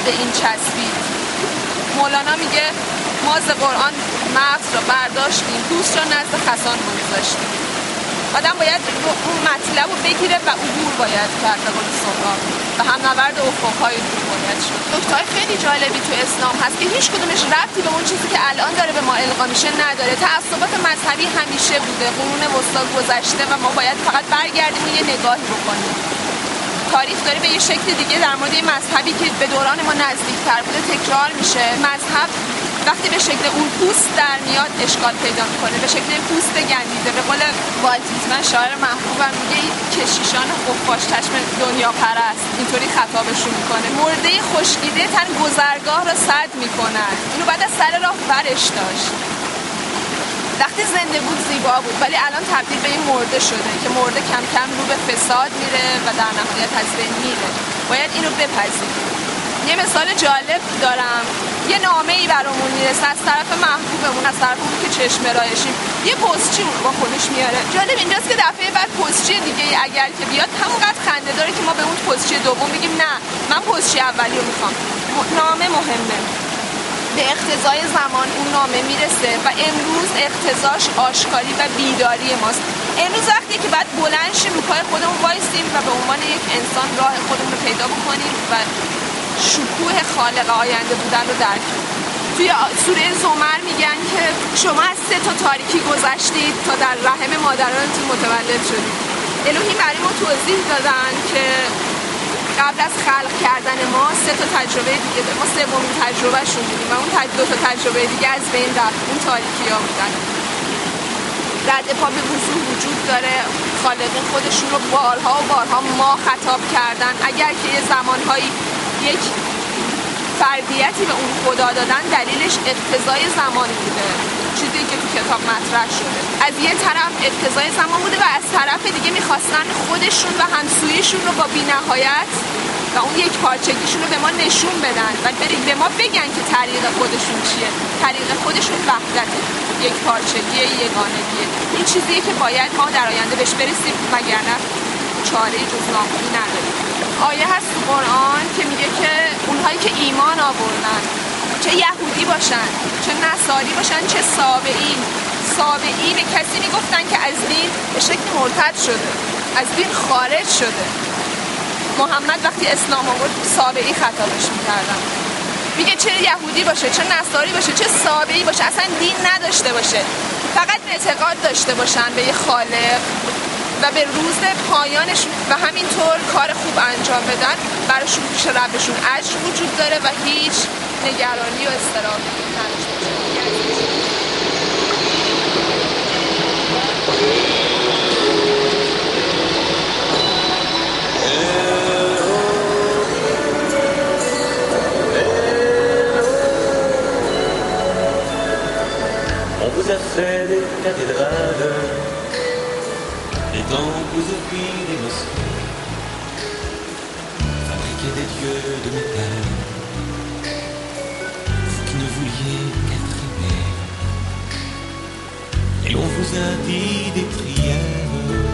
به این چسبید. مولانا میگه ما ز قرآن مغز را برداشتیم، پوست را نزد خسان بگذاشتیم. آدم باید اون مطلب رو بگیره و عبور باید کرد به قول سهراب و هم نورد افق‌های دور باید شد. نکته‌های خیلی جالبی تو اسلام هست که هیچ کدومش ربطی به اون چیزی که الان داره به ما القا میشه نداره. تعصبات مذهبی همیشه بوده، قرون وسطا گذشته و ما باید فقط برگردیم و یه نگاهی بکنیم. تاریخ داره به یه شکل دیگه در مورد این مذهبی که به دوران ما نزدیک‌تر بوده تکرار میشه. مذهب وقتی به شکل اون پوست در میاد اشکال پیدا میکنه، به شکل پوست گندیده. به قول والت ویتمن شاعر محبوبم میگه این کشیشان خفاش چشم دنیا پرست اینطوری خطابشون میکنه. مرده خشکیده تن گذرگاه را سد میکنن. اینو بعد از سر راه ورش داشت. وقتی زنده بود زیبا بود ولی الان تبدیل به این مرده شده که مرده کم کم رو به فساد میره و در نهایت از بین میره. باید اینو بپذیریم. یه مثال جالب دارم. یه نامه‌ای برامون میرسه از طرف محبوبمون، از طرف اون که چشم رایشیم، یه پستچی اون با خودش میاره. جالب اینجاست که دفعه بعد پستچی دیگه اگر که بیاد همونقدر خنده داره که ما به اون پستچی دوم بگیم نه من پستچی اولی رو میخوام. نامه مهمه. به اقتضای زمان اون نامه میرسه و امروز اقتضاش آشکاری و بیداری ماست. امروز وقتی که بعد بلند شیم رو پای خودمون وایسیم و به عنوان یک انسان راه خودمون رو پیدا بکنیم و شکوه خالق آینده بودن رو درک کنیم. توی سوره زمر میگن که شما از 3 تا تاریکی گذشتید تا در رحم مادرانتون متولد شدید. الهی برای ما توضیح دادن که قبل از خلق کردن ما 3 تا تجربه دیگه ما سومین تجربه شون بودیم و اون 2 تا تجربه دیگه از بین رفت. اون تاریکی ها بودن. رد پا به وضوح وجود داره. خالقین خودشون رو بارها و بارها ما خطاب کردن. اگر که یه زمانهایی یک فردیتی به اون خدا دادن دلیلش اقتضای زمان بوده، چیزی که تو کتاب مطرح شده. از یه طرف اقتضای زمان بوده و از طرف دیگه میخواستن خودشون و همسویشون رو با بی‌نهایت و اون یک پارچگیشون رو به ما نشون بدن و به ما بگن که طریق خودشون چیه. طریق خودشون وحدت، یک پارچگی، یگانگیه. این چیزیه که باید ما در آینده بهش برسیم وگرنه چاره‌ای جز ناامیدی نداریم. آیه هست تو قرآن که میگه که اونهایی که ایمان آوردن، چه یهودی باشن، چه نصاری باشن، چه سابعی به کسی میگفتن که از دین به شکل مرتد شده، از دین خارج شده. محمد وقتی اسلام آورد سابعی خطابش میکردن. میگه چه یهودی باشه، چه نصاری باشه، چه سابعی باشه، اصلا دین نداشته باشه، فقط اعتقاد داشته باشن به یه خالق و به روز پایانشون و همینطور کار خوب انجام بدن، براشون پیش ربشون اجر وجود داره و هیچ نگرانی و اضطرابی نداشته باشه. On vous a fait des cathédrales, des temples aux puits d'émotion, fabriquer des dieux de métal, vous qui ne vouliez qu'être aimés. Et l'on vous a dit des prières